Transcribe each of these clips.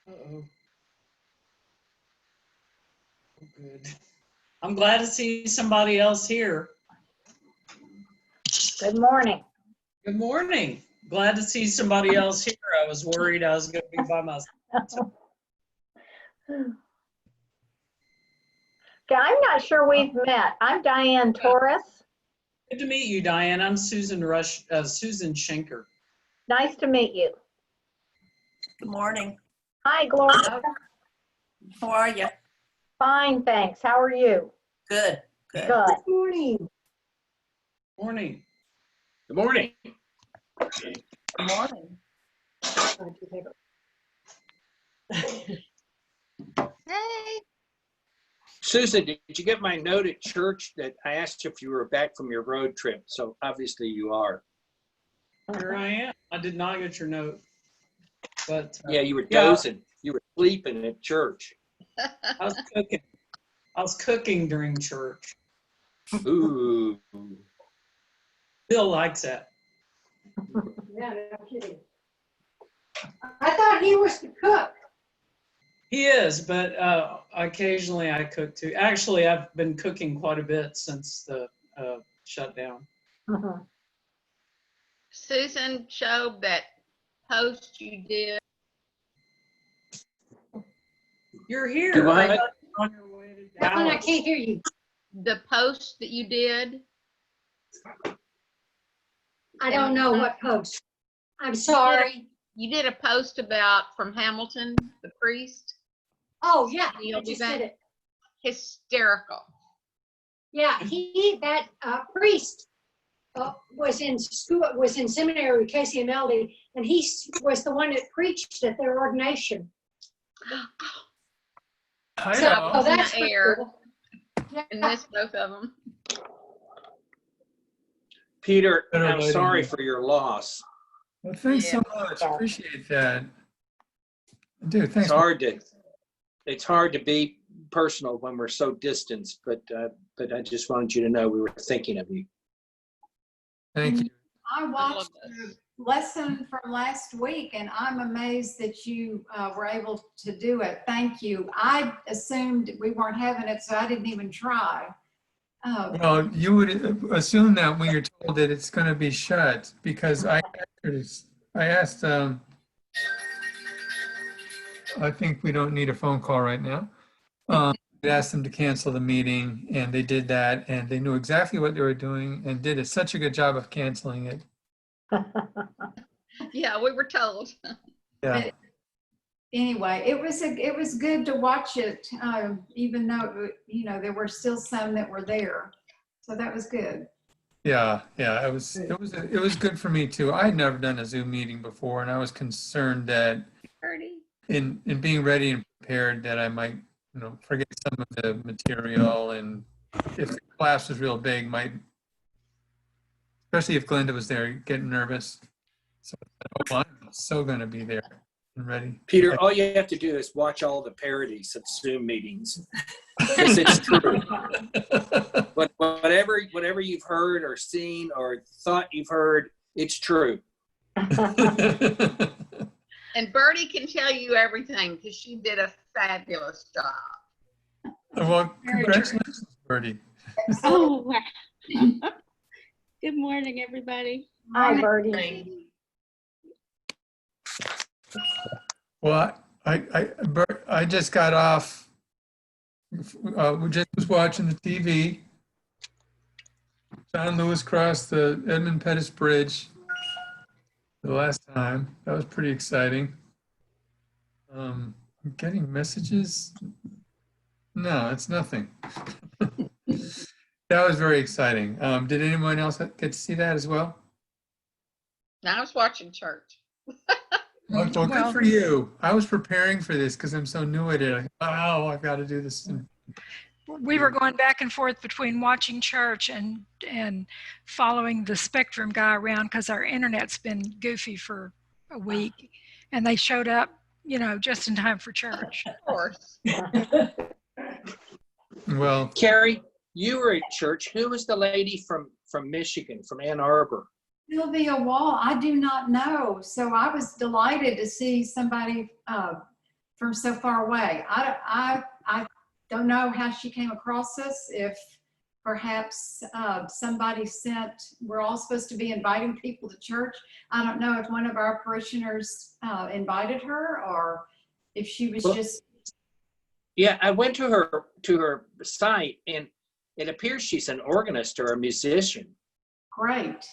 Uh-oh. Oh, good. I'm glad to see somebody else here. Good morning. Good morning. Glad to see somebody else here. I was worried I was going to be by myself. Okay, I'm not sure we've met. I'm Diane Torres. Good to meet you, Diane. I'm Susan Schenker. Nice to meet you. Good morning. Hi, Gloria. How are you? Fine, thanks. How are you? Good. Good. Good. Good morning. Morning. Good morning. Good morning. Hey, Susan, did you get my note at church that I asked if you were back from your road trip? So obviously you are. Here I am. I did not get your note. But Yeah, you were yeah. dozing. You were sleeping at church. I was cooking. I was cooking during church. Ooh. Bill likes that. Yeah, no kidding. I thought he was the cook. He is, but occasionally I cook too. Actually, I've been cooking quite a bit since the shutdown. Susan showed that post you did. You're here. Do I? thought you were on your way to That one I Dallas. can't hear you. The post that you did. I don't know what post. I'm sorry. You did a post about from Hamilton, the priest. Oh, yeah, He'll I be just back. did it. Hysterical. Yeah, that priest was in school, was in seminary with Casey and Melody, and he was the one that preached at their ordination. I So know. that's In the air. cool. And Yeah. missed both of them. Peter, Better I'm lighting sorry here. for your loss. Well, thanks so Yeah. much. Appreciate that. Dude, thanks. It's hard to be personal when we're so distanced, but I just wanted you to know we were thinking of you. Thank you. I watched love the this. lesson from last week and I'm amazed that you were able to do it. Thank you. I assumed we weren't having it, so I didn't even try. Well, you would assume that when you're told that it's going to be shut, because I asked, I think we don't need a phone call right now. I asked them to cancel the meeting and they did that and they knew exactly what they were doing and did such a good job of canceling it. Yeah, we were told. Yeah. Anyway, it was good to watch it, even though, there were still some that were there. So that was good. Yeah, it was good for me too. I had never done a Zoom meeting before and I was concerned that in being ready and prepared that I might, forget some of the material, and if the class was real big, especially if Glenda was there, getting nervous. So I'm so going to be there and ready. Peter, all you have to do is watch all the parodies of Zoom meetings. Because it's true. Whatever you've heard or seen or thought you've heard, it's true. And Bertie can tell you everything because she did a fabulous job. Well, congratulations, Bertie. Oh, wow. Good morning, everybody. Hi, Bertie. Well, I just got off. We just was watching the TV. John Lewis crossed the Edmund Pettus Bridge the last time. That was pretty exciting. I'm getting messages. No, it's nothing. That was very exciting. Did anyone else get to see that as well? I was watching church. Well, good for you. I was preparing for this because I'm so new at it. Oh, I've got to do this. We were going back and forth between watching church and following the Spectrum guy around because our internet's been goofy for a week, and they showed up, just in time for church. Of course. Well, Carrie, you were at church. Who was the lady from Michigan, from Ann Arbor? Sylvia Wall, I do not know. So I was delighted to see somebody from so far away. I don't know how she came across us, if perhaps somebody sent, we're all supposed to be inviting people to church. I don't know if one of our parishioners invited her, or if she was just. Yeah, I went to her site, and it appears she's an organist or a musician. Great.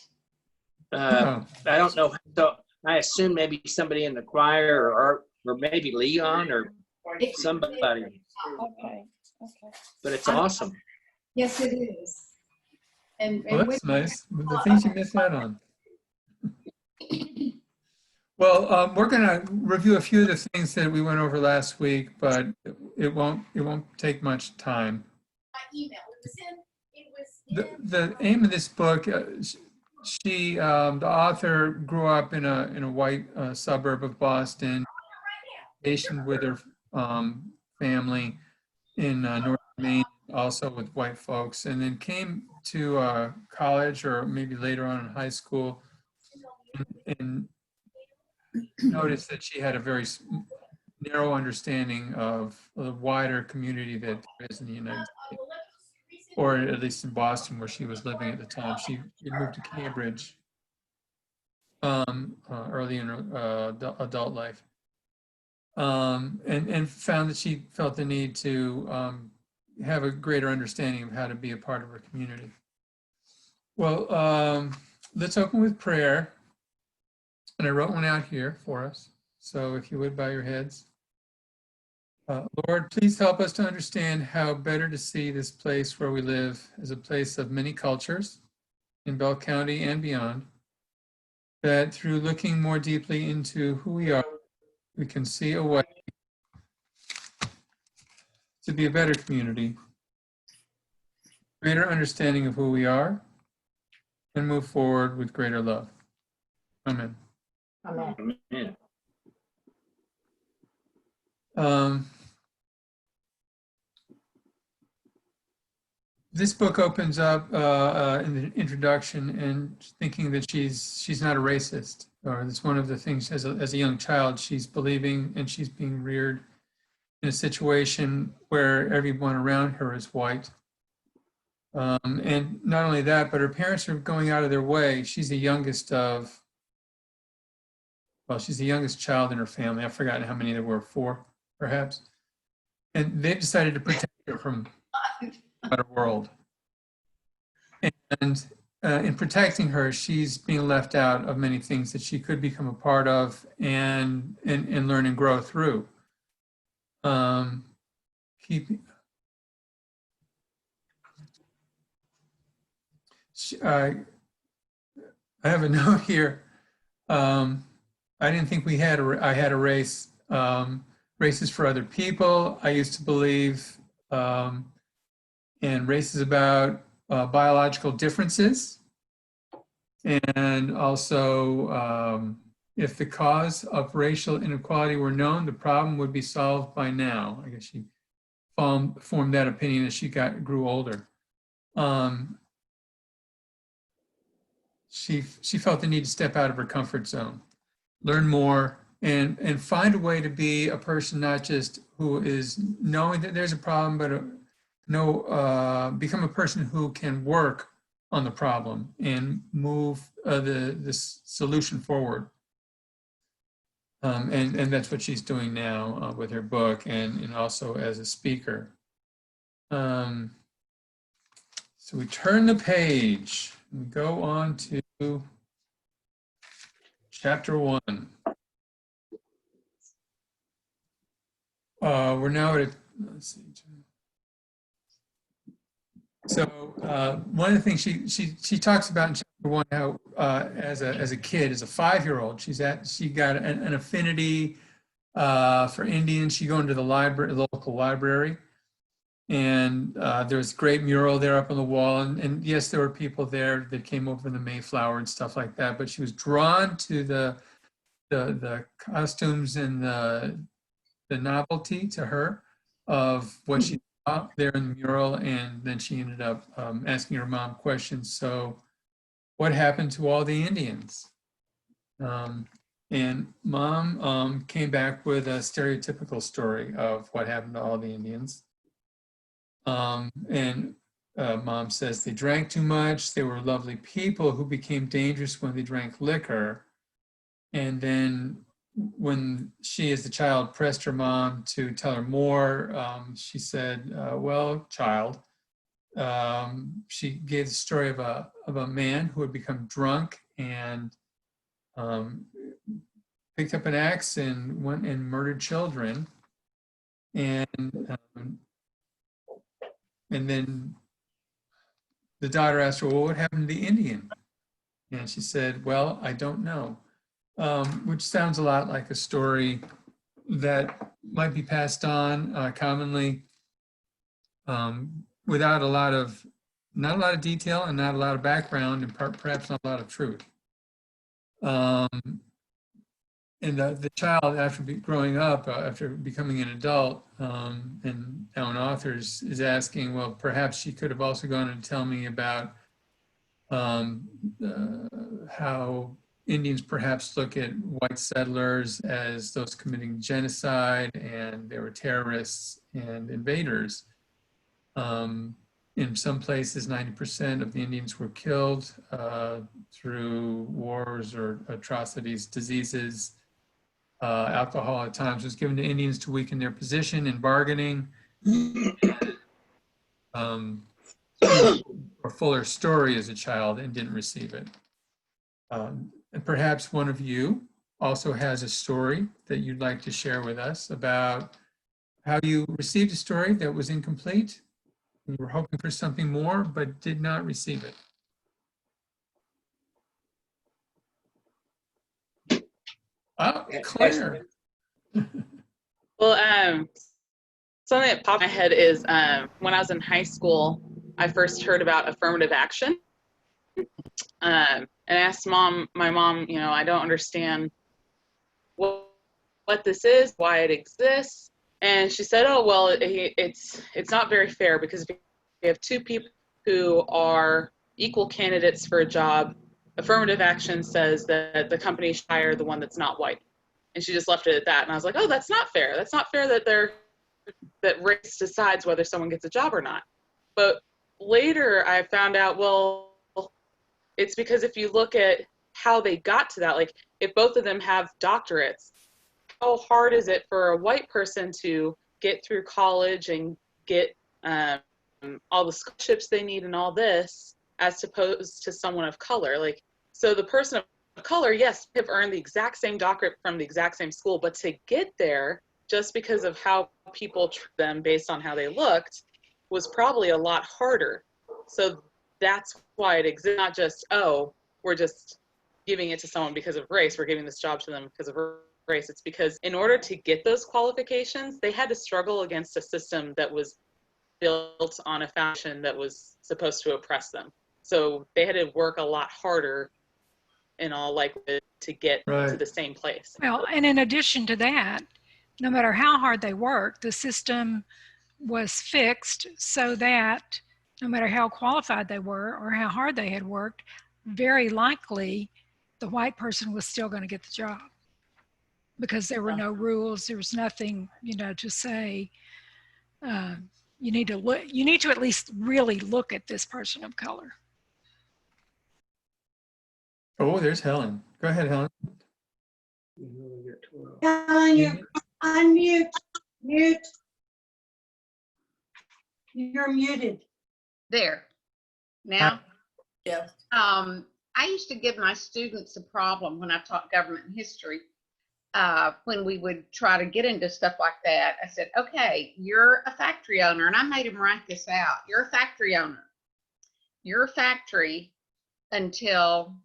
I don't know. So I assume maybe somebody in the choir, or maybe Leon or somebody. Okay. But it's awesome. Yes, it is. And Well, that's nice. The things you miss out on. Well, we're going to review a few of the things that we went over last week, but it won't take much time. My email. The aim of this book, the author grew up in a white suburb of Boston, stationed with her family in northern Maine, also with white folks, and then came to college, or maybe later on in high school, and noticed that she had a very narrow understanding of the wider community that there is in the United States, or at least in Boston, where she was living at the time. She moved to Cambridge early in her adult life, and found that she felt the need to have a greater understanding of how to be a part of her community. Well, let's open with prayer. And I wrote one out here for us. So if you would bow your heads. Lord, please help us to understand how better to see this place where we live as a place of many cultures in Bell County and beyond, that through looking more deeply into who we are, we can see a way to be a better community, greater understanding of who we are, and move forward with greater love. Amen. Amen. This book opens up in the introduction and thinking that she's not a racist, or that's one of the things as a young child she's believing, and she's being reared in a situation where everyone around her is white. And not only that, but her parents are going out of their way. She's the youngest child in her family. I've forgotten how many there were, 4 perhaps. And they've decided to protect her from the outer world. And in protecting her, she's being left out of many things that she could become a part of and learn and grow through. I have a note here. I didn't think I had a race. Race is for other people. I used to believe, and race is about biological differences. And also, if the cause of racial inequality were known, the problem would be solved by now. I guess she formed that opinion as she grew older. She felt the need to step out of her comfort zone, learn more, and find a way to be a person not just who is knowing that there's a problem, but become a person who can work on the problem and move the solution forward. And that's what she's doing now with her book and also as a speaker. So we turn the page and go on to chapter 1. We're now at, let's see. So one of the things she talks about in chapter 1, how as a kid, as a 5-year-old, she got an affinity for Indians. She go into the local library, and there was a great mural there up on the wall. And yes, there were people there that came over in the Mayflower and stuff like that. But she was drawn to the costumes and the novelty to her of what she saw there in the mural. And then she ended up asking her mom questions. So what happened to all the Indians? And And Mom came back with a stereotypical story of what happened to all the Indians. And Mom says they drank too much. They were lovely people who became dangerous when they drank liquor. And then when she, as a child, pressed her mom to tell her more, she said, well, child, she gave the story of a man who had become drunk and picked up an axe and went and murdered children. And then the daughter asked her, well, what happened to the Indian? And she said, well, I don't know, which sounds a lot like a story that might be passed on commonly without not a lot of detail and not a lot of background and perhaps not a lot of truth. And the child, after growing up, after becoming an adult, and now an author is asking, well, perhaps she could have also gone and tell me about how Indians perhaps look at white settlers as those committing genocide, and they were terrorists and invaders. In some places, 90% of the Indians were killed through wars or atrocities, diseases. Alcohol at times was given to Indians to weaken their position in bargaining. Or fuller story as a child and didn't receive it. And perhaps one of you also has a story that you'd like to share with us about how you received a story that was incomplete. You were hoping for something more, but did not receive it. Oh, Claire. Well, something that popped in my head is when I was in high school, I first heard about affirmative action, and asked my mom, I don't understand what this is, why it exists. And she said, oh, well, it's not very fair, because if you have two people who are equal candidates for a job, affirmative action says that the company should hire the one that's not white. And she just left it at that. And I was like, oh, that's not fair. That's not fair that race decides whether someone gets a job or not. But later I found out, well, it's because if you look at how they got to that, like if both of them have doctorates, how hard is it for a white person to get through college and get all the scholarships they need and all this, as opposed to someone of color? Like, so the person of color, yes, have earned the exact same doctorate from the exact same school, but to get there, just because of how people treat them based on how they looked, was probably a lot harder. So that's why it exists, not just, oh, we're just giving it to someone because of race, we're giving this job to them because of race. It's because in order to get those qualifications, they had to struggle against a system that was built on a foundation that was supposed to oppress them. So they had to work a lot harder in all likelihood to get to the same place. Well, and in addition to that, no matter how hard they worked, the system was fixed so that no matter how qualified they were or how hard they had worked, very likely the white person was still going to get the job, because there were no rules. There was nothing, to say, you need to at least really look at this person of color. Oh, there's Helen. Go ahead, Helen. Helen, you're unmute. Mute. You're muted. There. Now? Yeah. I used to give my students a problem when I taught government and history. When we would try to get into stuff like that, I said, okay, you're a factory owner, and I made them write this out. You're a factory owner. Your factory, until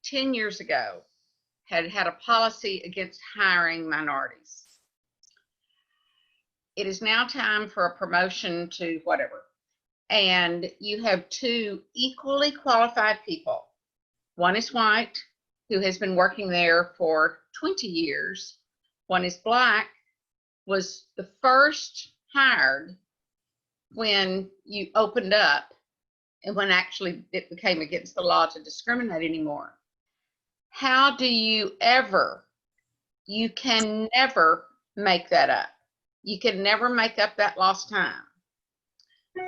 10 years ago, had a policy against hiring minorities. It is now time for a promotion to whatever. And you have two equally qualified people. One is white, who has been working there for 20 years. One is black, was the first hired when you opened up and when actually it became against the law to discriminate anymore. How do you ever You can never make that up. You can never make up that lost time.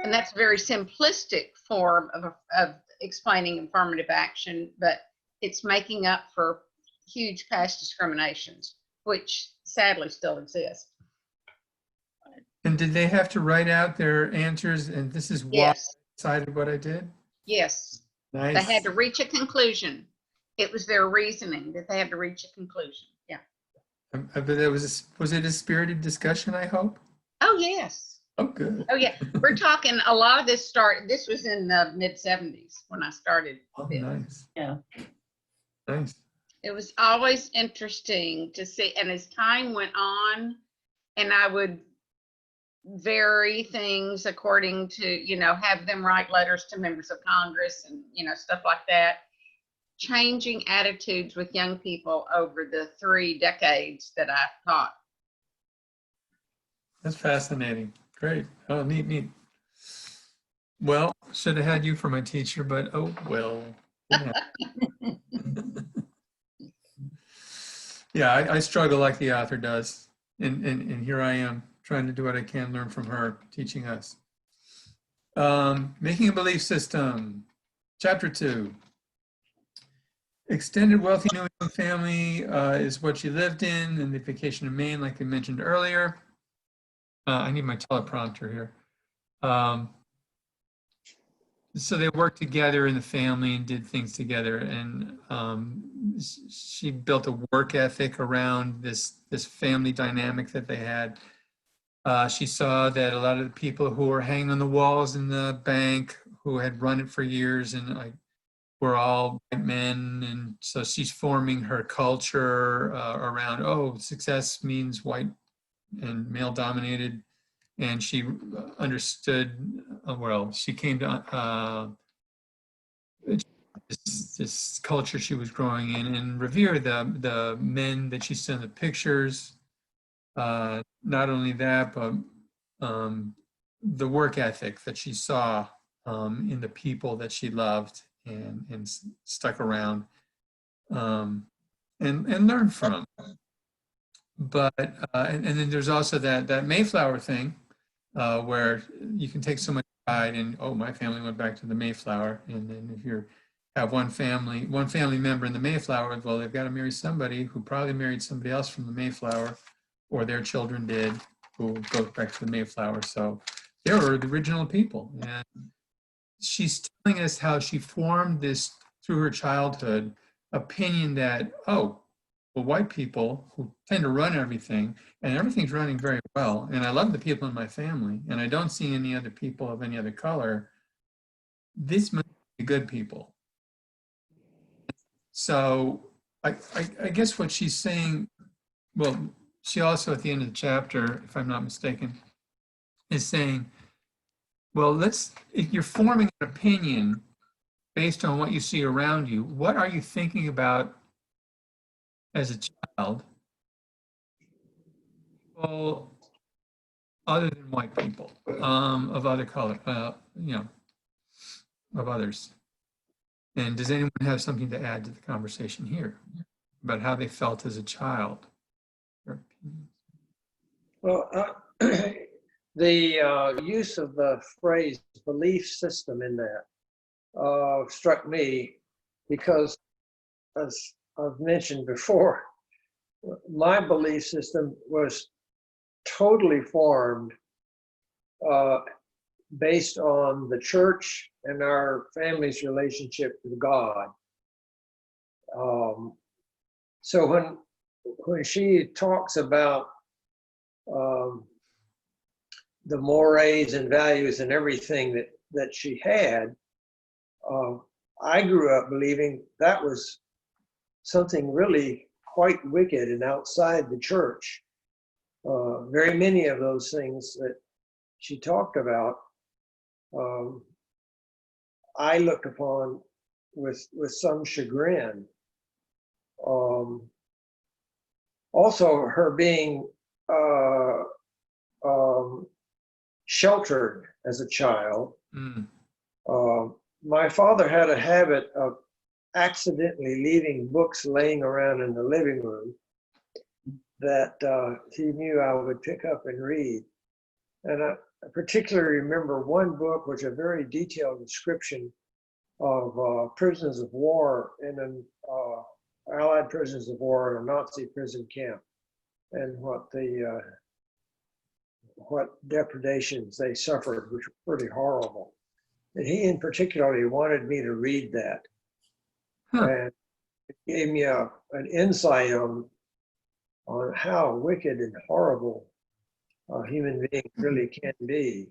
And that's a very simplistic form of explaining affirmative action, but it's making up for huge past discriminations, which sadly still exist. And did they have to write out their answers? And this is why Yes. I decided what I did? Yes. Nice. They had to reach a conclusion. It was their reasoning that they had to reach a conclusion. Yeah. But it was it a spirited discussion, I hope? Oh, yes. Oh, good. Oh, yeah. We're talking a lot of this this was in the mid-70s when I started. Oh, this. nice. Yeah. Nice. It was always interesting to see. And as time went on, and I would vary things according to, have them write letters to members of Congress and, stuff like that, changing attitudes with young people over the 3 decades that I taught. That's fascinating. Great. Oh, neat. Well, should have had you for my teacher, but oh, well. Yeah, I struggle like the author does. And here I am trying to do what I can learn from her, teaching us. Making a belief system, chapter 2. Extended wealthy New England family is what she lived in the vacation in Maine, like I mentioned earlier. I need my teleprompter here. So they worked together in the family and did things together. And she built a work ethic around this family dynamic that they had. She saw that a lot of the people who were hanging on the walls in the bank, who had run it for years, and were all white men. And so she's forming her culture around, success means white and male dominated. And she understood, she came to this culture she was growing in and revered the men that she saw in the pictures. Not only that, but the work ethic that she saw in the people that she loved and stuck around and learned from. But and then there's also that Mayflower thing where you can take so much pride in, my family went back to the Mayflower, and then if you have one family member in the Mayflower, well, they've got to marry somebody who probably married somebody else from the Mayflower, or their children did, who goes back to the Mayflower. So they were the original people. And she's telling us how she formed this, through her childhood, opinion that, white people who tend to run everything, and everything's running very well, and I love the people in my family, and I don't see any other people of any other color, these must be good people. So I guess what she's saying, she also at the end of the chapter, if I'm not mistaken, is saying, if you're forming an opinion based on what you see around you, what are you thinking about as a child, people other than white people, of other color, of others? And does anyone have something to add to the conversation here about how they felt as a child? Well, the use of the phrase belief system in that struck me because, as I've mentioned before, my belief system was totally formed based on the church and our family's relationship with God. So when she talks about the mores and values and everything that she had, I grew up believing that was something really quite wicked and outside the church. Very many of those things that she talked about, I looked upon with some chagrin. Also, her being sheltered as a child. My father had a habit of accidentally leaving books laying around in the living room. that he knew I would pick up and read. And I particularly remember one book, which a very detailed description of prisoners of war in an Allied prisoners of war in a Nazi prison camp, and what depredations they suffered, which were pretty horrible. And he in particular wanted me to read that. And it gave me an insight on how wicked and horrible human beings really can be.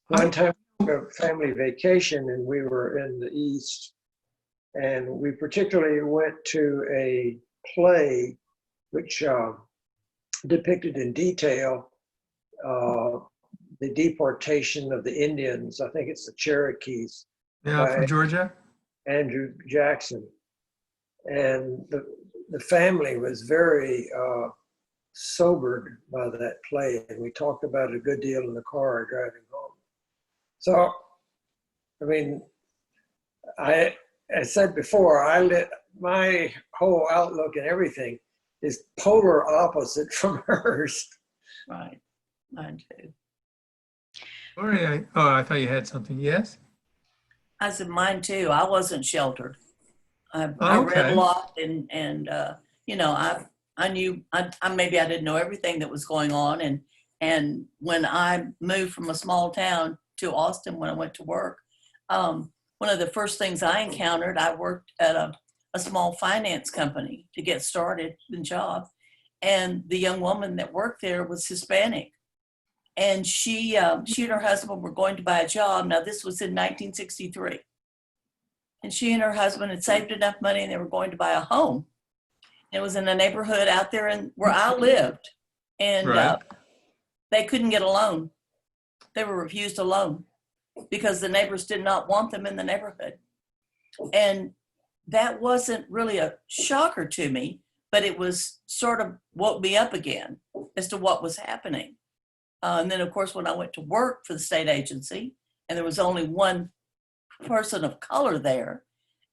One time we took a family vacation and we were in the East, and we particularly went to a play which depicted in detail the deportation of the Indians. I think it's the Cherokees. Yeah, from Georgia. Andrew Jackson. And the family was very sobered by that play, and we talked about it a good deal in the car driving home. So, I mean, I said before, my whole outlook and everything is polar opposite from hers. Right, mine too. Lori, I thought you had something. Yes? I said mine too. I wasn't sheltered. I read a lot, and you know, I knew maybe I didn't know everything that was going on, and when I moved from a small town to Austin when I went to work, one of the first things I encountered, I worked at a small finance company to get started in job, and the young woman that worked there was Hispanic, and she and her husband were going to buy a job. Now this was in 1963. And she and her husband had saved enough money and they were going to buy a home. It was in a neighborhood out there where I lived. And they couldn't get a loan. They were refused a loan because the neighbors did not want them in the neighborhood. And that wasn't really a shocker to me, but it was sort of woke me up again as to what was happening. And then, of course, when I went to work for the state agency, and there was only one person of color there,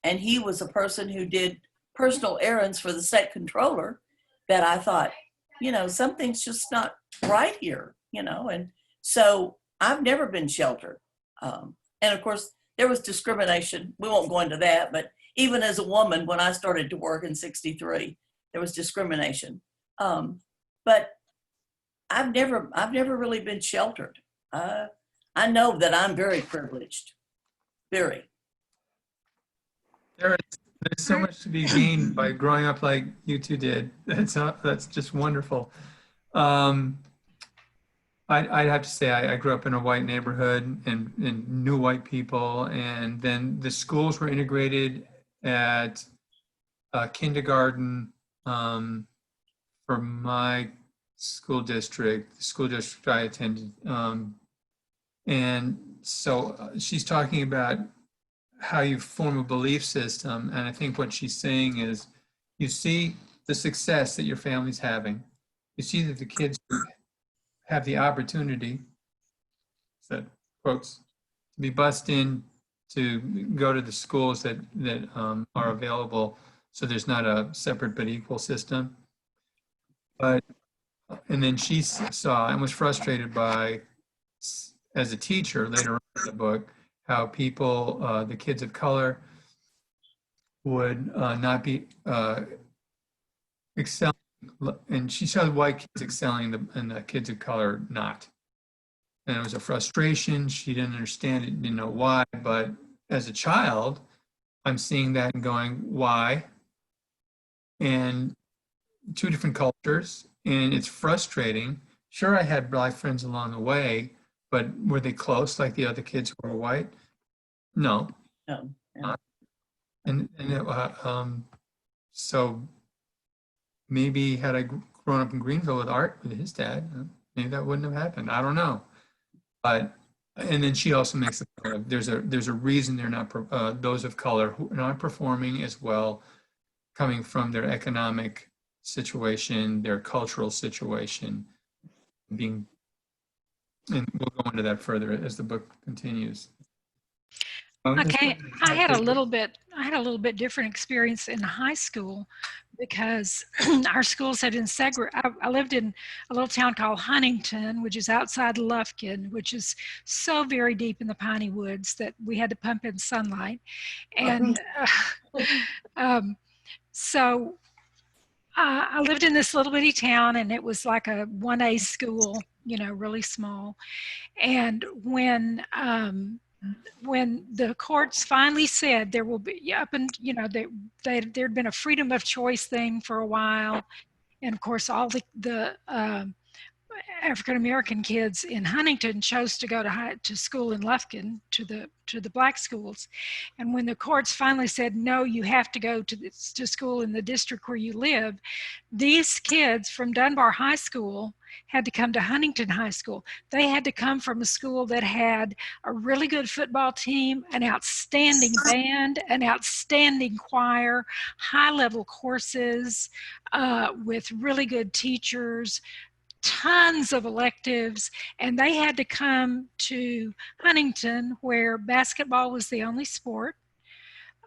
and he was a person who did personal errands for the state controller, that I thought, you know, something's just not right here, you know. And so I've never been sheltered. And of course, there was discrimination. We won't go into that, but even as a woman, when I started to work in '63, there was discrimination. But I've never really been sheltered. I know that I'm very privileged. Very. There's so much to be gained by growing up like you two did. That's just wonderful. I'd have to say I grew up in a white neighborhood and knew white people, and then the schools were integrated at kindergarten for my school district, the school district I attended. And so she's talking about how you form a belief system. And I think what she's saying is you see the success that your family's having. You see that the kids have the opportunity, so quotes, to be bused in, to go to the schools that are available. So there's not a separate but equal system. But, and then she saw and was frustrated by, as a teacher later on in the book, how people, the kids of color, would not be excelling, and she saw the white kids excelling and the kids of color not. And it was a frustration. She didn't understand it, didn't know why, but as a child, I'm seeing that and going, why? And two different cultures, and it's frustrating. Sure, I had black friends along the way, but were they close like the other kids who were white? No. No. So maybe had I grown up in Greenville with Art, with his dad, maybe that wouldn't have happened. I don't know. But, and then she also makes the point of there's a reason they're not, those of color who are not performing as well, coming from their economic situation, their cultural situation, being. And we'll go into that further as the book continues. Okay, I had a little bit different experience in high school because our schools had been segregated. I lived in a little town called Huntington, which is outside Lufkin, which is so very deep in the piney woods that we had to pump in sunlight. And so I lived in this little bitty town, and it was like a 1A school, you know, really small. And when the courts finally said there will be up and you know there'd been a freedom of choice thing for a while, and of course all the African American kids in Huntington chose to go to school in Lufkin, to the black schools. And when the courts finally said, no, you have to go to school in the district where you live, these kids from Dunbar High School had to come to Huntington High School. They had to come from a school that had a really good football team, an outstanding band, an outstanding choir, high-level courses with really good teachers, tons of electives, and they had to come to Huntington where basketball was the only sport,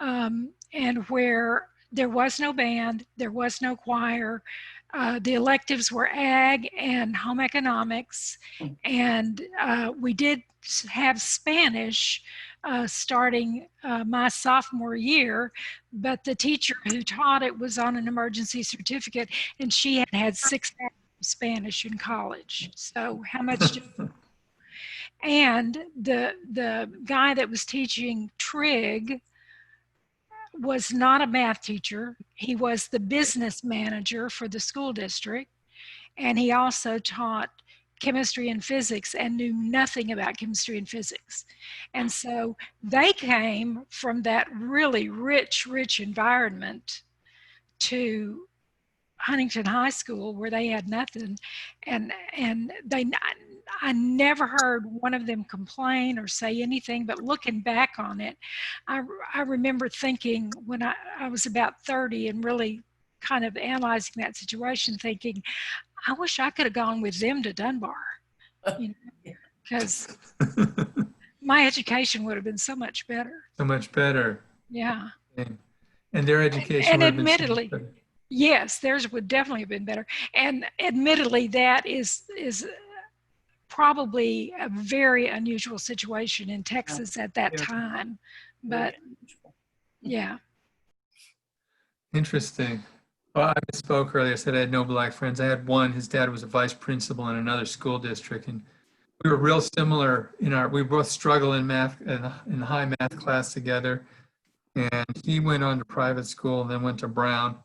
and where there was no band, there was no choir. The electives were ag and home economics, and we did have Spanish starting my sophomore year, but the teacher who taught it was on an emergency certificate, and she had 6 hours of Spanish in college. So how much and the guy that was teaching trig was not a math teacher. He was the business manager for the school district, and he also taught chemistry and physics and knew nothing about chemistry and physics. And so they came from that really rich environment to Huntington High School where they had nothing, and I never heard one of them complain or say anything. But looking back on it, I remember thinking when I was about 30 and really kind of analyzing that situation, thinking, I wish I could have gone with them to Dunbar, you know, because my education would have been so much better. So much better. Yeah. And their education and would have been so admittedly, much better. yes, theirs would definitely have been better. And admittedly, that is probably a very unusual situation in Texas at that time. But yeah. Interesting. Well, I misspoke earlier. I said I had no black friends. I had one. His dad was a vice principal in another school district, and we were real similar we both struggle in math, in the high math class together. And he went on to private school and then went to Brown.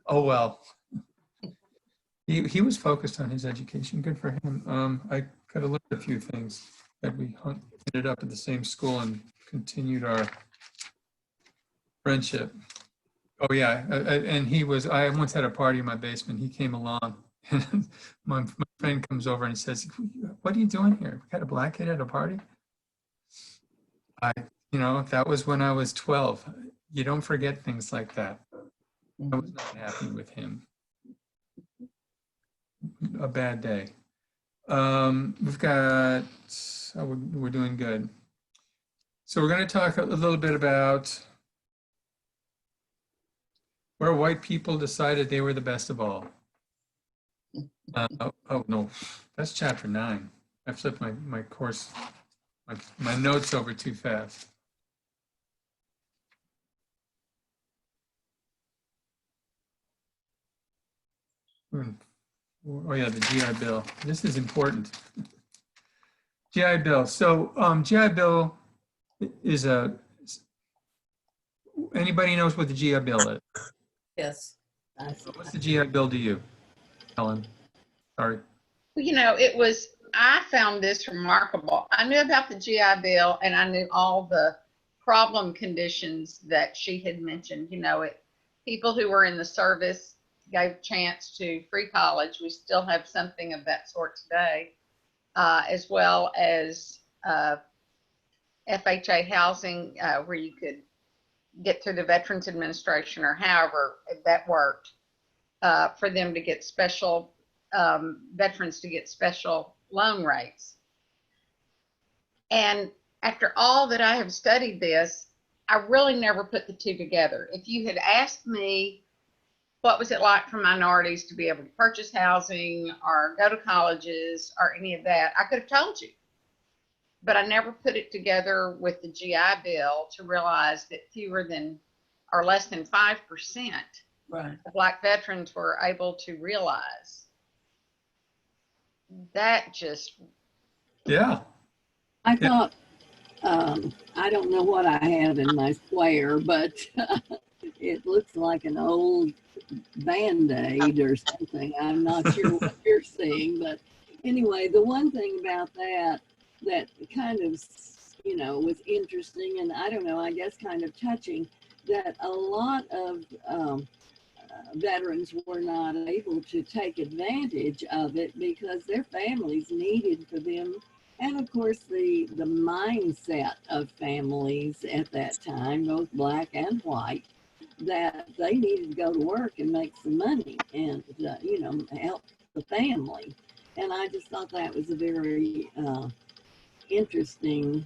Oh, well. He was focused on his education. Good for him. I could have looked at a few things that we ended up at the same school and continued our friendship. Oh yeah, and I once had a party in my basement. He came along, and my friend comes over and says, "What are you doing here? We got a black kid at a party?" That was when I was 12. You don't forget things like that. I was not happy with him. A bad day. We've got, we're doing good. So we're going to talk a little bit about where white people decided they were the best of all. Oh no, that's chapter 9. I flipped my course, my notes over too fast. Oh yeah, the GI Bill. This is important. GI Bill. So GI Bill is anybody knows what the GI Bill is? Yes. What's the GI Bill to you, Helen? Sorry. Well, I found this remarkable. I knew about the GI Bill, and I knew all the problem conditions that she had mentioned. People who were in the service gave chance to free college. We still have something of that sort today, as well as FHA housing, where you could get through the Veterans Administration or however that worked, for them to get special, veterans to get special loan rates. And after all that I have studied this, I really never put the two together. If you had asked me what was it like for minorities to be able to purchase housing or go to colleges or any of that, I could have told you. But I never put it together with the GI Bill to realize that fewer than or less than 5% Right. of Black veterans were able to realize. That just. Yeah. I thought, I don't know what I have in my square, but it looks like an old Band-Aid or something. I'm not sure what you're seeing, but anyway, the one thing about that kind of, you know, was interesting, and I don't know, I guess kind of touching, that a lot of veterans were not able to take advantage of it because their families needed for them. And of course, the mindset of families at that time, both Black and white, that they needed to go to work and make some money and, you know, help the family. And I just thought that was a very interesting,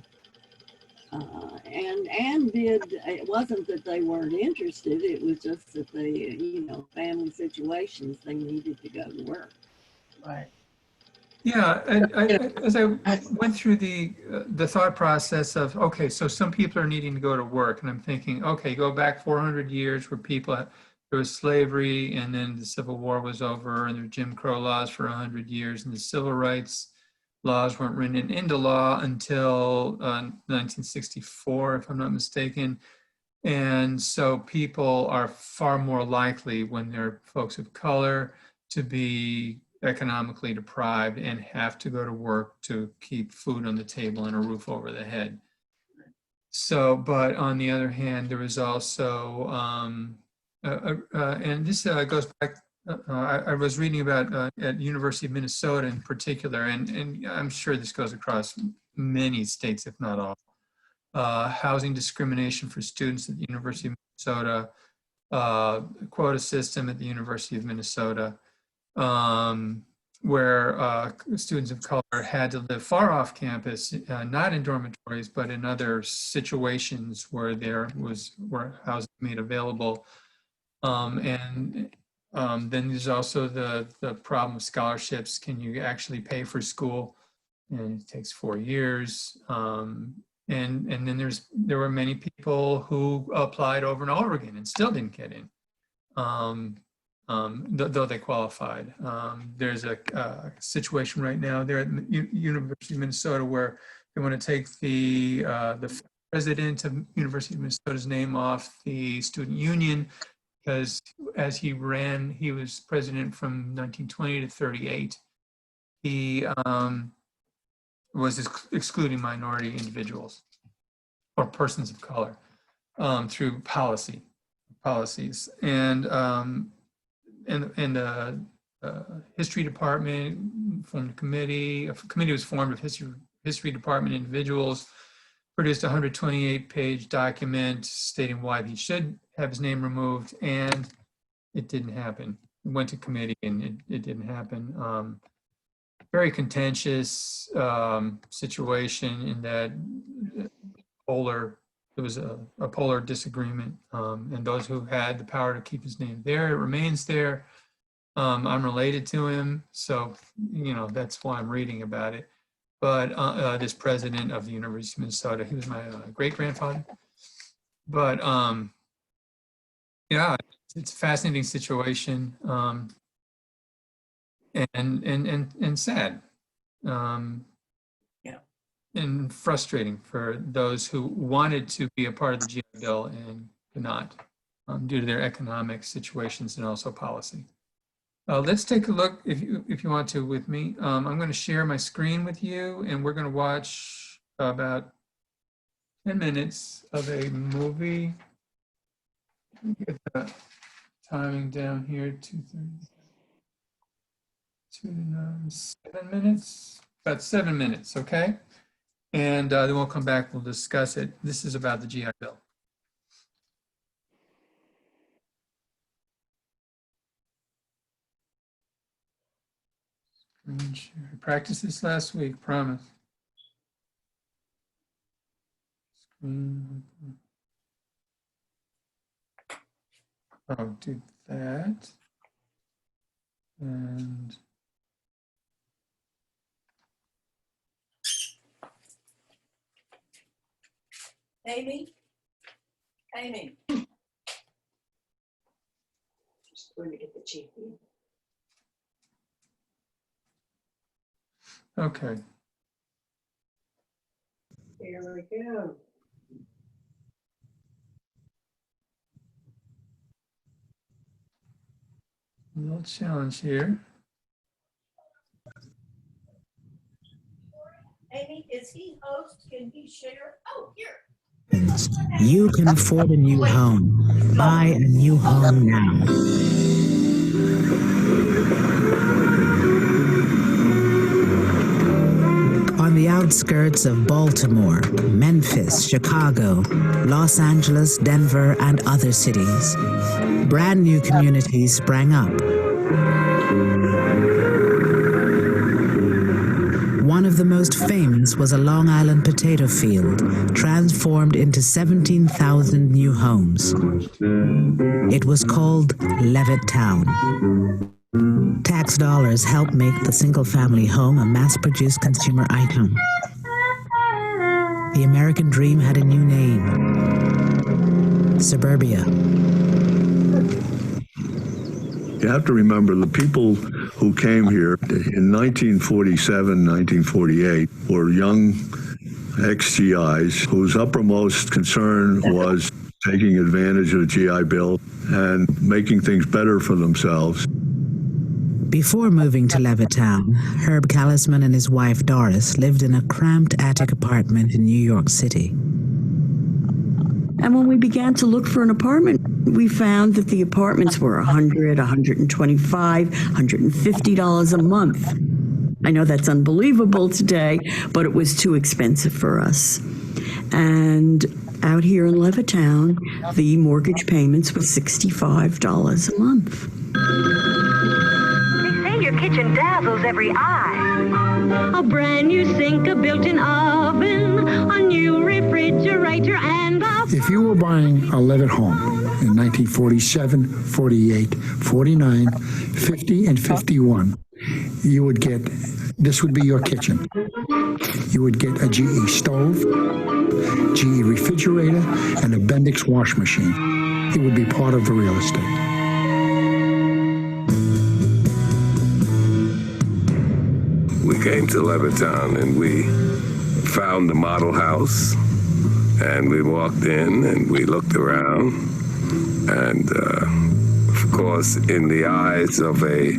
and it wasn't that they weren't interested, it was just that they, you know, family situations, they needed to go to work. Right. Yeah, and as I went through the thought process of, okay, so some people are needing to go to work, and I'm thinking, okay, go back 400 years where there was slavery, and then the Civil War was over, and there were Jim Crow laws for 100 years, and the civil rights laws weren't written into law until 1964, if I'm not mistaken. And so people are far more likely, when they're folks of color, to be economically deprived and have to go to work to keep food on the table and a roof over the head. So, but on the other hand, there was also, and this goes back, I was reading about at University of Minnesota in particular, and I'm sure this goes across many states, if not all, housing discrimination for students at the University of Minnesota, quota system at the University of Minnesota, where students of color had to live far off campus, not in dormitories, but in other situations where where housing made available. And then there's also the problem of scholarships. Can you actually pay for school? And it takes 4 years. And then there were many people who applied over and over again and still didn't get in. Though they qualified. There's a situation right now there at the University of Minnesota where they want to take the president of University of Minnesota's name off the student union, because as he was president from 1920 to 38. He was excluding minority individuals or persons of color through policies. And the history department formed a committee. A committee was formed of history department individuals, produced a 128-page document stating why he should have his name removed, and it didn't happen. It went to committee, and it didn't happen. Very contentious situation in that there was a polar disagreement, and those who had the power to keep his name there, it remains there. I'm related to him, so that's why I'm reading about it. But this president of the University of Minnesota, he was my great-grandfather. But yeah, it's a fascinating situation, and sad. And frustrating for those who wanted to be a part of the GI Bill and could not, due to their economic situations and also policy. Let's take a look, if you want to, with me. I'm going to share my screen with you, and we're going to watch about 10 minutes of a movie. Get the timing down here, 2:30. 7 minutes, about 7 minutes, okay? And then we'll come back, we'll discuss it. This is about the GI Bill. Screen share. I practiced this last week, promise. I'll do that. And Amy? Amy? Just going to get the champion. okay. There we go. A little challenge here. Amy, is he host? Can he share? Oh, here. You can afford a new home. Buy a new home now. On the outskirts of Baltimore, Memphis, Chicago, Los Angeles, Denver, and other cities, brand new communities sprang up. One of the most famous was a Long Island potato field, transformed into 17,000 new homes. It was called Levittown. Tax dollars helped make the single-family home a mass-produced consumer item. The American dream had a new name: suburbia. You have to remember the people who came here in 1947, 1948 were young ex-GIs whose uppermost concern was taking advantage of the GI Bill and making things better for themselves. Before moving to Levittown, Herb Callisman and his wife Doris lived in a cramped attic apartment in New York City. And when we began to look for an apartment, we found that the apartments were $100, $125, $150 a month. I know that's unbelievable today, but it was too expensive for us. And out here in Levittown, the mortgage payments were $65 a month. They say your kitchen dazzles every eye. A brand new sink, a built-in oven, a new refrigerator, and a... If you were buying a Levitt home in 1947, 48, 49, 50, and 51, you would get, this would be your kitchen. You would get a GE stove, GE refrigerator, and a Bendix wash machine. It would be part of the real estate. We came to Levittown and we found the model house, and we walked in and we looked around, and of course in the eyes of a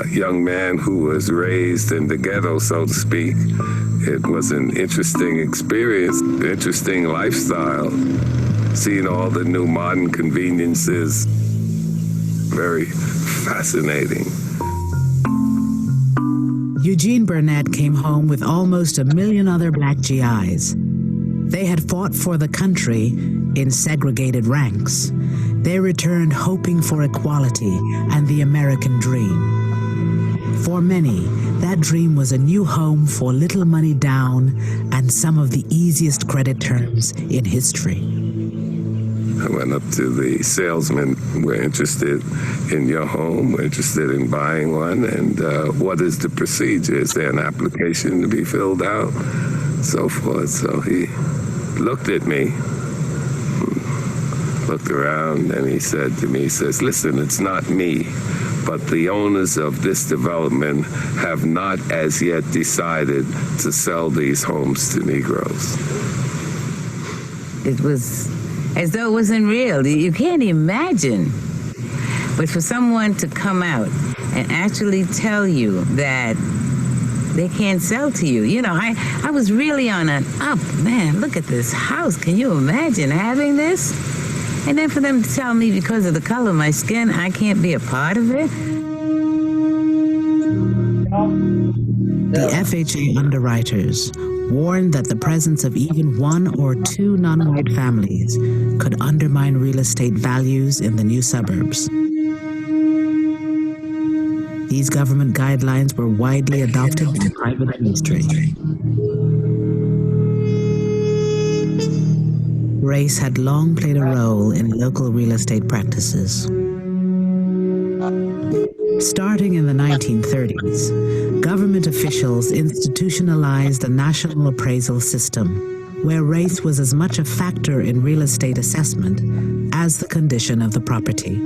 young man who was raised in the ghetto, so to speak, it was an interesting experience, interesting lifestyle, seeing all the new modern conveniences, very fascinating. Eugene Burnett came home with almost 1 million other black GIs. They had fought for the country in segregated ranks. They returned hoping for equality and the American dream. For many, that dream was a new home for little money down and some of the easiest credit terms in history. I went up to the salesman. We're interested in your home. We're interested in buying one. And what is the procedure? Is there an application to be filled out? So forth. So he looked at me, looked around, and he said to me, he says, listen, it's not me, but the owners of this development have not as yet decided to sell these homes to Negroes. It was as though it wasn't real. You can't imagine. But for someone to come out and actually tell you that they can't sell to you, you know, I was really on an up, man, look at this house. Can you imagine having this? And then for them to tell me because of the color of my skin, I can't be a part of it. The FHA underwriters warned that the presence of even 1 or 2 non-white families could undermine real estate values in the new suburbs. These government guidelines were widely adopted by private industry. race had long played a role in local real estate practices. Starting in the 1930s, government officials institutionalized a national appraisal system where race was as much a factor in real estate assessment as the condition of the property.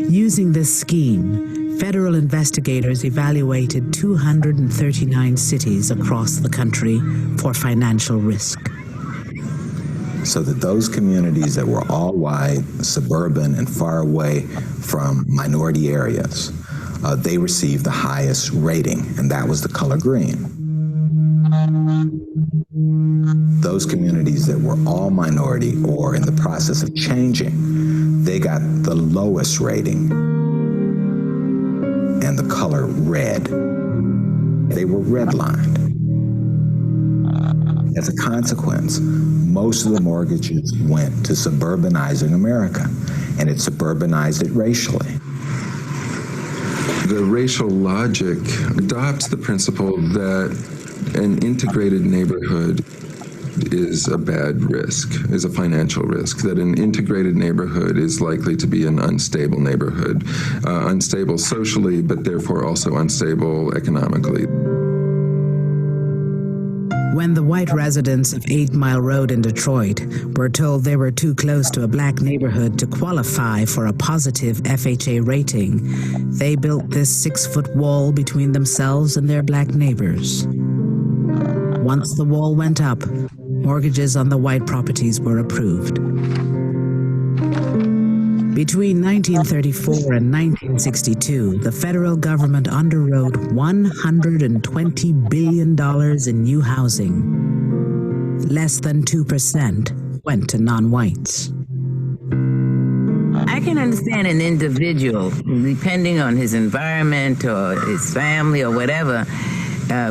Using this scheme, federal investigators evaluated 239 cities across the country for financial risk. So that those communities that were all white, suburban, and far away from minority areas, they received the highest rating, and that was the color green. Those communities that were all minority or in the process of changing, they got the lowest rating, and the color red. They were redlined. As a consequence, most of the mortgages went to suburbanizing America, and it suburbanized it racially. The racial logic adopts the principle that an integrated neighborhood is a bad risk, is a financial risk, that an integrated neighborhood is likely to be an unstable neighborhood, unstable socially, but therefore also unstable economically. When the white residents of 8 Mile Road in Detroit were told they were too close to a black neighborhood to qualify for a positive FHA rating, they built this 6-foot wall between themselves and their black neighbors. Once the wall went up, mortgages on the white properties were approved. Between 1934 and 1962, the federal government underwrote $120 billion in new housing. Less than 2% went to non-whites. I can understand an individual, depending on his environment or his family or whatever,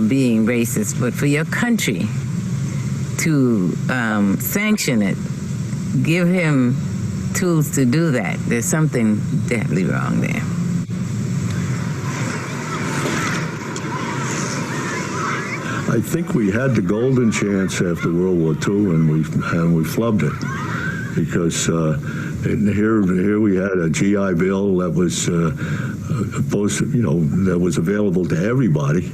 being racist, but for your country to sanction it, give him tools to do that, there's something definitely wrong there. I think we had the golden chance after World War II, and we flubbed it, because here we had a GI Bill that was supposed to, that was available to everybody,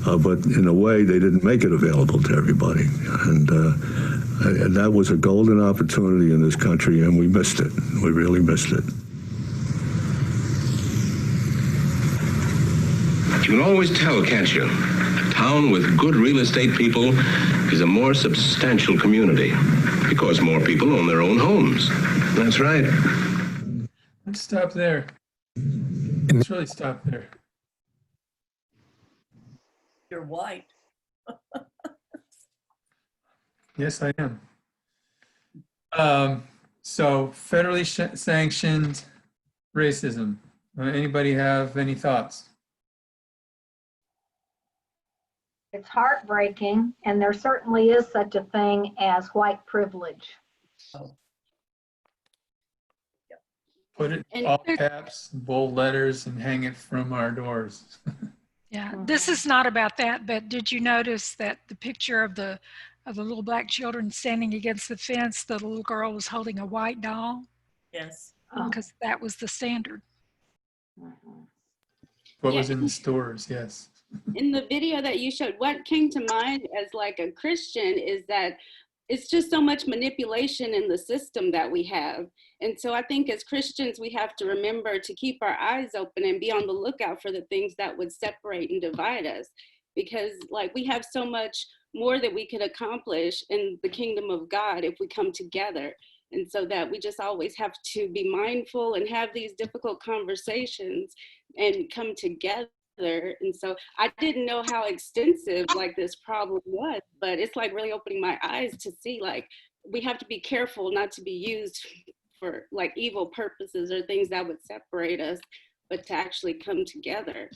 but in a way they didn't make it available to everybody, and that was a golden opportunity in this country, and we missed it. We really missed it. You can always tell, can't you? A town with good real estate people is a more substantial community because more people own their own homes. That's right. Let's stop there. Let's really stop there. You're white. Yes, I am. So federally sanctioned racism. Anybody have any thoughts? It's heartbreaking, and there certainly is such a thing as white privilege. Put it in all caps, bold letters, and hang it from our doors. Yeah, this is not about that, but did you notice that the picture of the little black children standing against the fence, the little girl was holding a white doll? Yes. Because that was the standard. What was in the stores, yes. In the video that you showed, what came to mind as like a Christian is that it's just so much manipulation in the system that we have. And so I think as Christians, we have to remember to keep our eyes open and be on the lookout for the things that would separate and divide us. Because like we have so much more that we could accomplish in the kingdom of God if we come together. And so that we just always have to be mindful and have these difficult conversations and come together. And so I didn't know how extensive like this problem was, but it's like really opening my eyes to see like we have to be careful not to be used for like evil purposes or things that would separate us, but to actually come together.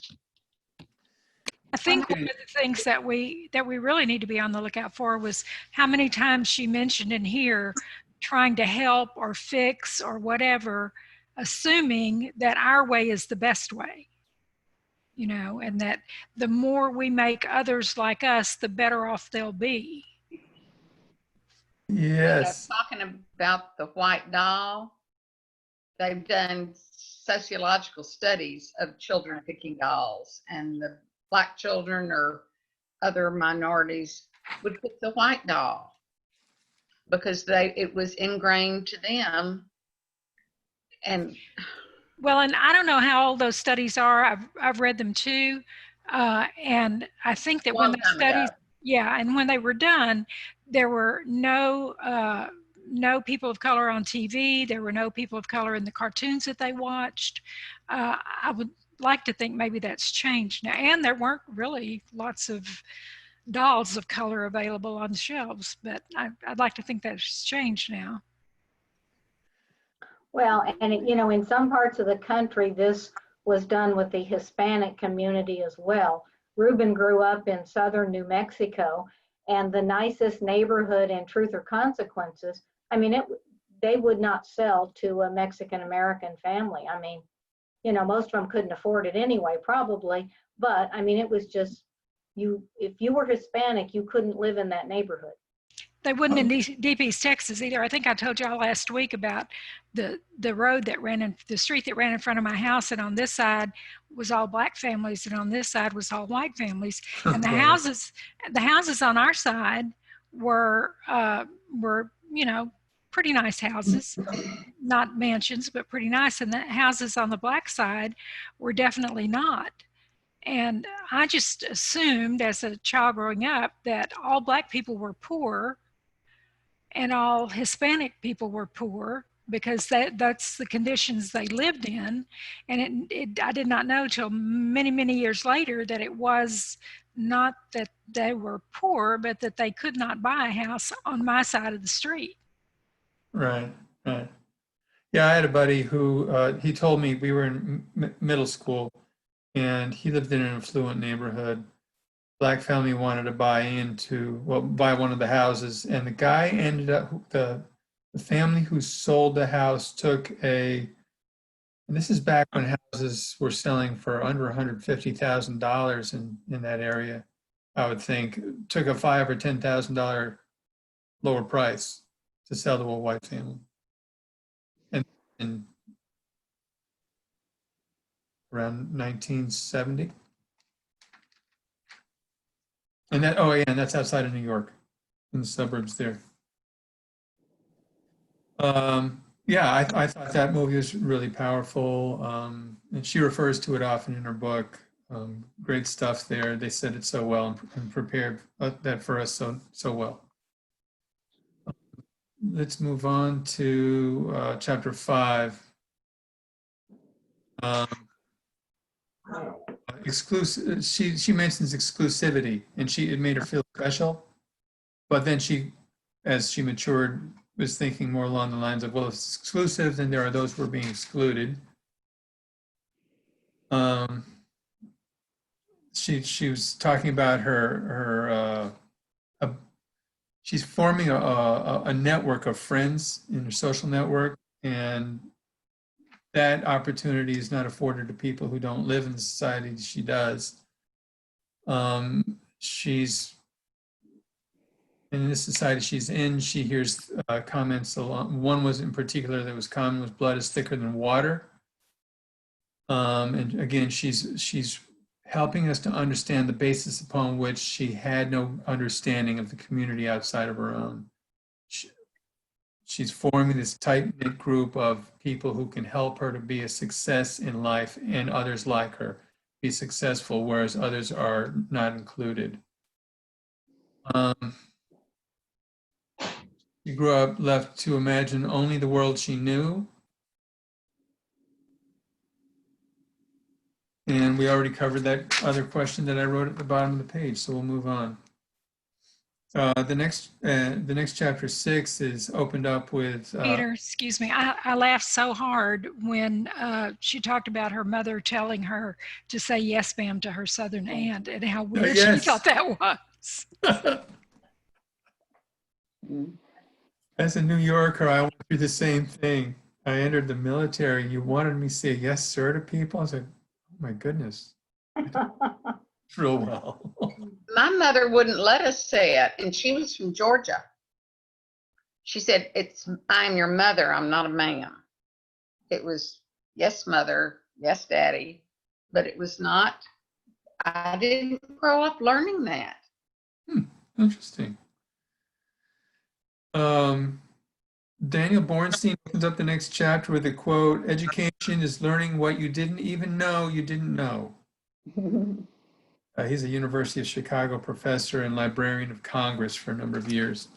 I think one of the things that we really need to be on the lookout for was how many times she mentioned in here trying to help or fix or whatever, assuming that our way is the best way. You know, and that the more we make others like us, the better off they'll be. Yes. Talking about the white doll, they've done sociological studies of children picking dolls, and the black children or other minorities would pick the white doll because it was ingrained to them. And well, and I don't know how old those studies are. I've read them too, and I think that when the studies, and when they were done, there were no people of color on TV. There were no people of color in the cartoons that they watched. I would like to think maybe that's changed now, and there weren't really lots of dolls of color available on the shelves, but I'd like to think that's changed now. Well, and in some parts of the country, this was done with the Hispanic community as well. Ruben grew up in southern New Mexico, and the nicest neighborhood in Truth or Consequences, I mean, they would not sell to a Mexican American family. I mean, most of them couldn't afford it anyway, probably, but I mean, it was just, if you were Hispanic, you couldn't live in that neighborhood. They wouldn't in Deep East Texas either. I think I told y'all last week about the road that ran in, the street that ran in front of my house, and on this side was all black families, and on this side was all white families. And the houses on our side were pretty nice houses, not mansions, but pretty nice. And the houses on the black side were definitely not. And I just assumed as a child growing up that all black people were poor and all Hispanic people were poor because that's the conditions they lived in. And I did not know till many, many years later that it was not that they were poor, but that they could not buy a house on my side of the street. Right. Yeah, I had a buddy who, he told me, we were in middle school, and he lived in an affluent neighborhood. Black family wanted to buy one of the houses, and the guy ended up, the family who sold the house took and this is back when houses were selling for under $150,000 in that area, I would think, took a $5,000 or $10,000 lower price to sell to a white family. And around 1970. And that's outside of New York, in the suburbs there. I thought that movie was really powerful. And she refers to it often in her book. Great stuff there. They said it so well and prepared that for us so well. Let's move on to chapter 5. Exclusive. She mentions exclusivity, and it made her feel special. But then she, as she matured, was thinking more along the lines of, well, if it's exclusive, then there are those who are being excluded. She was talking about she's forming a network of friends in her social network, and that opportunity is not afforded to people who don't live in the society she does. She's in this society she's in, she hears comments along. One was in particular that was common was blood is thicker than water. And again, she's helping us to understand the basis upon which she had no understanding of the community outside of her own. She's forming this tight-knit group of people who can help her to be a success in life, and others like her be successful, whereas others are not included. She grew up left to imagine only the world she knew. And we already covered that other question that I wrote at the bottom of the page, so we'll move on. The next chapter 6 is opened up with Peter, excuse me. I laughed so hard when she talked about her mother telling her to say yes, ma'am, to her Southern aunt, and how weird she thought that was. As a New Yorker, I went through the same thing. I entered the military. You wanted me to say yes, sir, to people. I was like, oh my goodness. Real well. My mother wouldn't let us say it, and she was from Georgia. She said, I'm your mother, I'm not a man. It was, yes, mother, yes, daddy, but it was not, I didn't grow up learning that. Interesting. Daniel Bornstein opens up the next chapter with a quote, "Education is learning what you didn't even know you didn't know." He's a University of Chicago professor and Librarian of Congress for a number of years.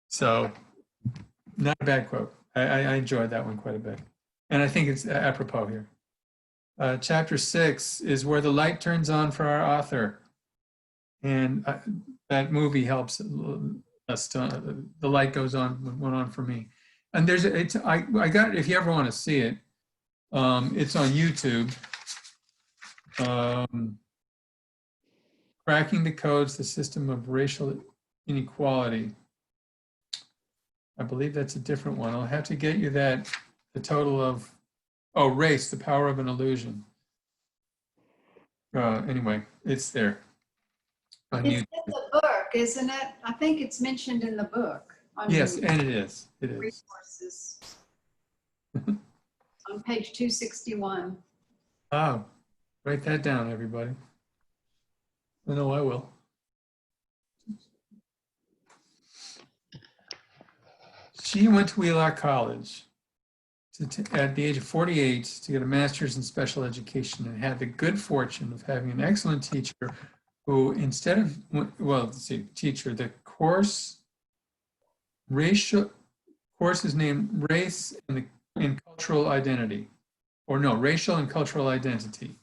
So, not a bad quote. I enjoyed that one quite a bit. And I think it's apropos here. Chapter 6 is Where the Light Turns On for our author. And that movie helps us to, the light went on for me. And I got it, if you ever want to see it, it's on YouTube. Cracking the Codes, the System of Racial Inequality. I believe that's a different one. I'll have to get you the total of, Race, the Power of an Illusion. Anyway, it's there. It's in the book, isn't it? I think it's mentioned in the book. Yes, and it is. It is. Resources. On page 261. Oh, write that down, everybody. I know I will. She went to Wheelock College at the age of 48 to get a master's in special education and had the good fortune of having an excellent teacher who, instead of, the course is named Race and Cultural Identity, Racial and Cultural Identity.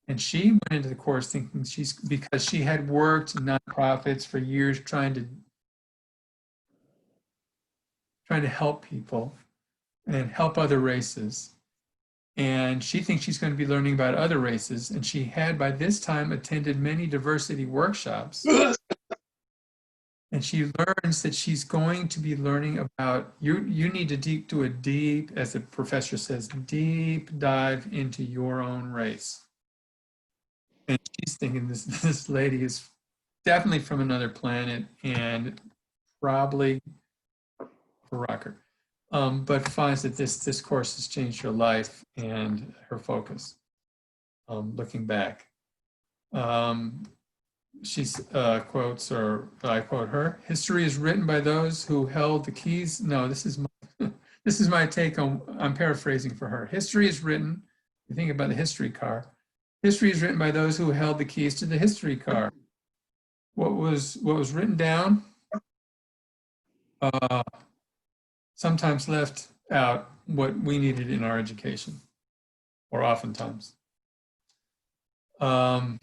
And she went into the course thinking because she had worked in nonprofits for years trying to help people and help other races. And she thinks she's going to be learning about other races. And she had by this time attended many diversity workshops. And she learns that she's going to be learning about, you need to do a deep, as the professor says, deep dive into your own race. And she's thinking this lady is definitely from another planet and probably a rocker. But finds that this course has changed her life and her focus. Looking back, she's quotes, or I quote her: "History is written by those who held the keys." No, this is my take on. I'm paraphrasing for her. History is written. You think about the history car. History is written by those who held the keys to the history car. What was written down sometimes left out what we needed in our education, or oftentimes. And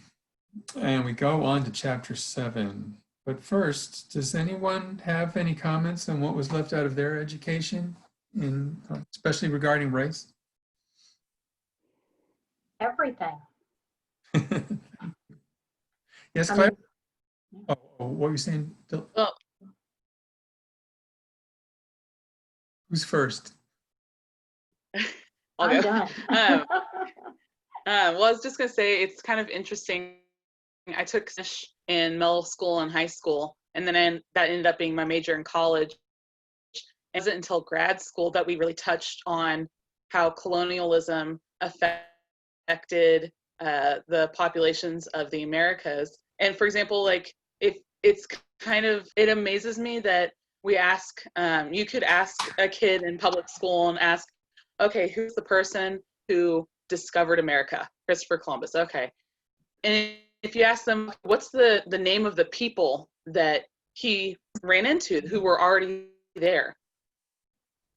we go on to chapter 7. But first, does anyone have any comments on what was left out of their education, especially regarding race? Everything. Yes, Claire? What were you saying? Well, who's first? I'll I'm go. done. Well, I was just going to say, it's kind of interesting. I took Spanish in middle school and high school, and then that ended up being my major in college. It wasn't until grad school that we really touched on how colonialism affected the populations of the Americas. And for example, like, it amazes me that we ask, you could ask a kid in public school and ask, okay, who's the person who discovered America? Christopher Columbus. Okay. And if you ask them, what's the name of the people that he ran into who were already there?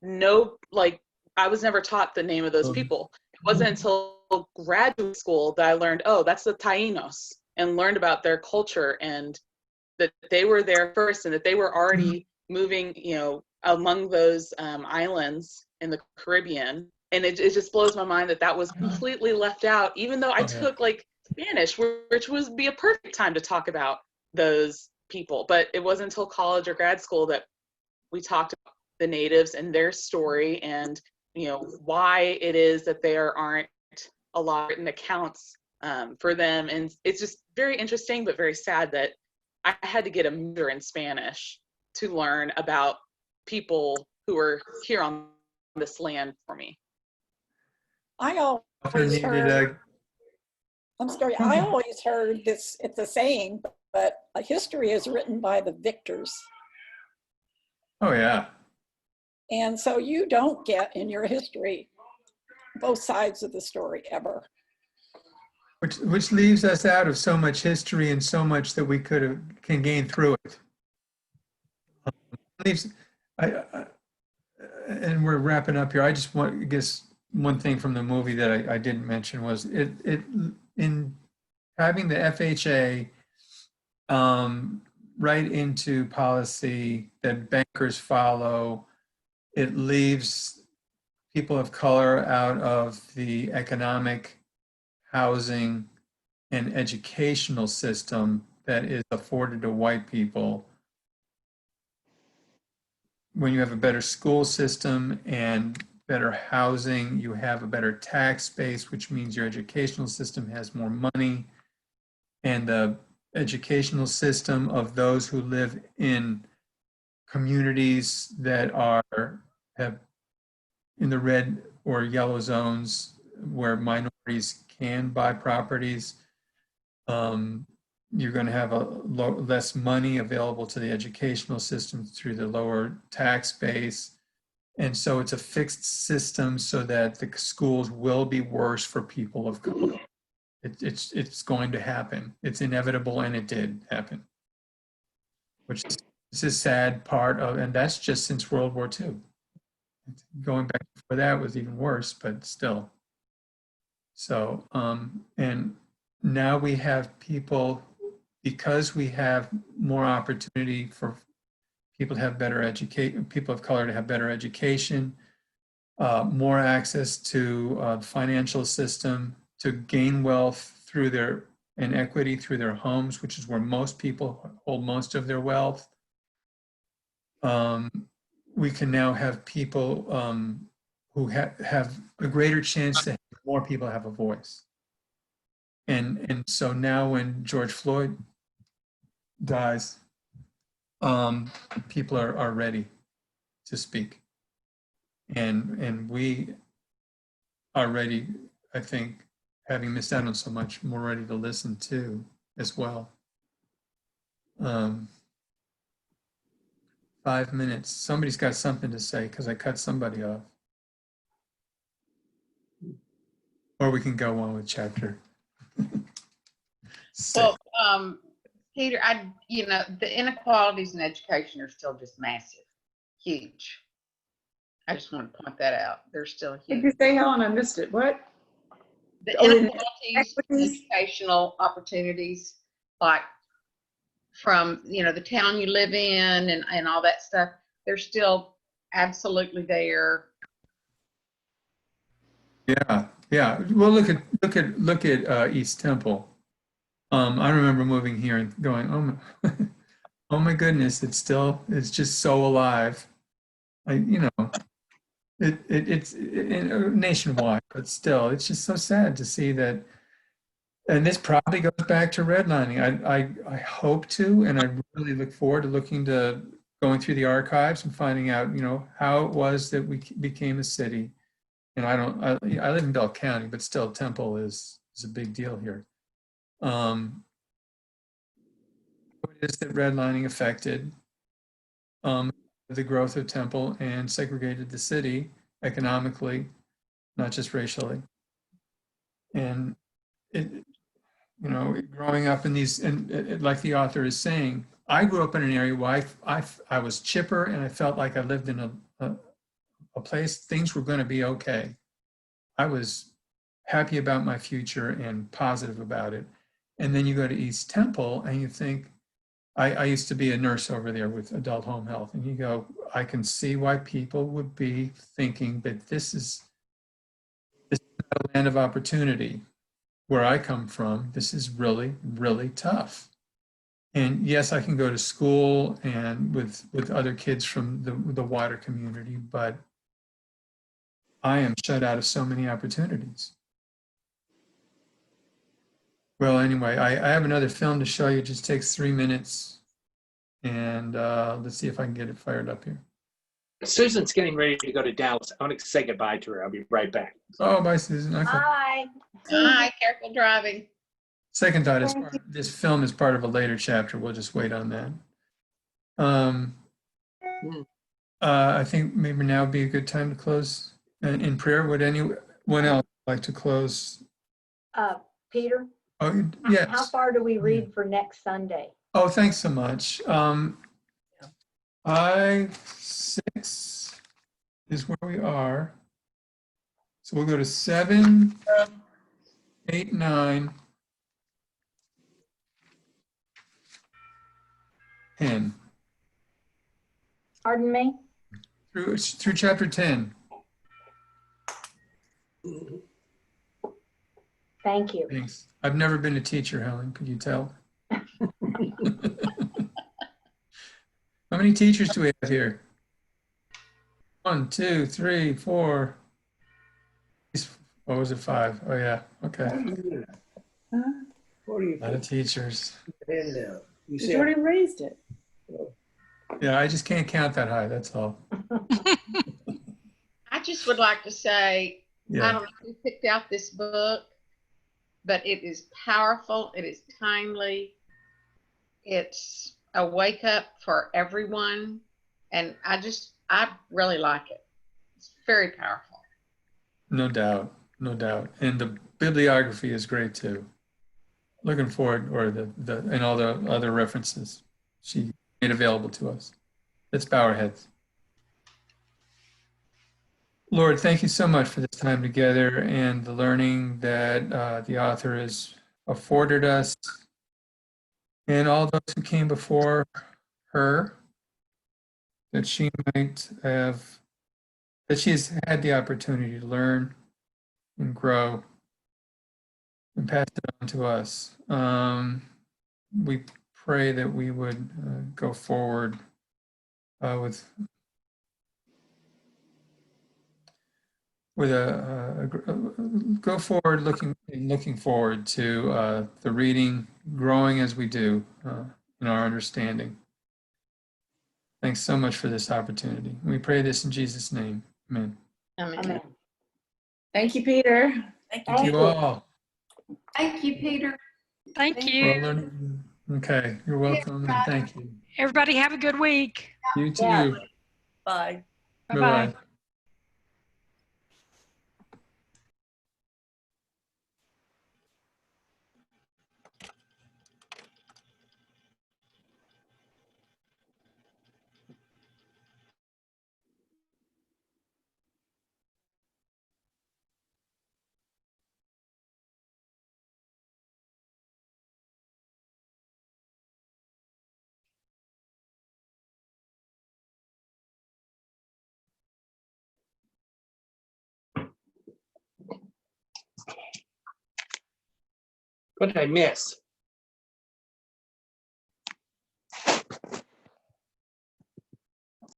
No, like, I was never taught the name of those people. It wasn't until graduate school that I learned, oh, that's the Taínos, and learned about their culture and that they were there first and that they were already moving, among those islands in the Caribbean. And it just blows my mind that was completely left out, even though I took like Spanish, which would be a perfect time to talk about those people. But it wasn't until college or grad school that we talked about the natives and their story and, why it is that there aren't a lot of written accounts for them. And it's just very interesting, but very sad that I had to get a major in Spanish to learn about people who are here on this land for me. I always heard, I'm sorry, I always heard this, it's a saying, but a history is written by the victors. Oh, yeah. And so you don't get in your history both sides of the story ever. Which leaves us out of so much history and so much that we can gain through it. And we're wrapping up here. I just want, I guess, one thing from the movie that I didn't mention was it in having the FHA right into policy that bankers follow. It leaves people of color out of the economic, housing, and educational system that is afforded to white people. When you have a better school system and better housing, you have a better tax base, which means your educational system has more money. And the educational system of those who live in communities that have in the red or yellow zones where minorities can buy properties, you're going to have less money available to the educational system through the lower tax base. And so it's a fixed system so that the schools will be worse for people of color. It's going to happen. It's inevitable, and it did happen. Which is a sad part of, and that's just since World War II. Going back before that was even worse, but still. So, and now we have people, because we have more opportunity for people to have better education, people of color to have better education, more access to the financial system, to gain wealth through and equity through their homes, which is where most people hold most of their wealth. We can now have people who have a greater chance to have more people have a voice. And so now when George Floyd dies, people are ready to speak. And we are ready, I think, having missed out on so much, more ready to listen to as well. 5 minutes. Somebody's got something to say because I cut somebody off. Or we can go on with chapter. Well, Peter, the inequalities in education are still just massive, huge. I just want to point that out. They're still huge. Did you say, Helen? I missed it. What? The inequalities in educational opportunities, like from, the town you live in and all that stuff, they're still absolutely there. Yeah. Well, look at East Temple. I remember moving here and going, oh my goodness, it's just so alive. It's nationwide, but still, it's just so sad to see that. And this probably goes back to redlining. I hope to, and I really look forward to going through the archives and finding out, how it was that we became a city. And I live in Bell County, but still Temple is a big deal here. What is that redlining affected the growth of Temple and segregated the city economically, not just racially. And growing up in these, and like the author is saying, I grew up in an area where I was chipper and I felt like I lived in a place, things were going to be okay. I was happy about my future and positive about it. And then you go to East Temple and you think, I used to be a nurse over there with adult home health, and you go, I can see why people would be thinking that this is not a land of opportunity. Where I come from, this is really, really tough. And yes, I can go to school and with other kids from the wider community, but I am shut out of so many opportunities. Well, anyway, I have another film to show you. It just takes 3 minutes. And let's see if I can get it fired up here. Susan's getting ready to go to Dallas. I want to say goodbye to her. I'll be right back. Oh, bye, Susan. Okay. Bye. Bye, careful driving. Second thought is this film is part of a later chapter. We'll just wait on that. I think maybe now would be a good time to close in prayer. Would anyone else like to close? Peter? Oh, yes. How far do we read for next Sunday? Oh, thanks so much. 6 is where we are. So we'll go to 7, 8, 9, 10. Pardon me? Through chapter 10. Thank you. Thanks. I've never been a teacher, Helen. Could you tell? How many teachers do we have here? 1, 2, 3, 4. What was it? 5? Oh yeah. Okay. Huh? A lot of teachers. You already raised it. Yeah, I just can't count that high. That's all. I just would like to say, Yeah. I don't know who picked out this book, but it is powerful. It is timely. It's a wake up for everyone. And I really like it. It's very powerful. No doubt. No doubt. And the bibliography is great too. Looking forward, or and all the other references she made available to us. Let's bow our heads. Lord, thank you so much for this time together and the learning that the author has afforded us, and all those who came before her, that she has had the opportunity to learn and grow and pass it on to us. We pray that we would go forward go forward looking forward to the reading, growing as we do in our understanding. Thanks so much for this opportunity. We pray this in Jesus' name. Amen. Amen. Thank you, Peter. Thank you all. Thank you, Peter. Thank you. Well, okay, you're welcome, and thank you. Everybody have a good week. You too. Yeah. Bye. Bye-bye. Bye-bye. What did I miss?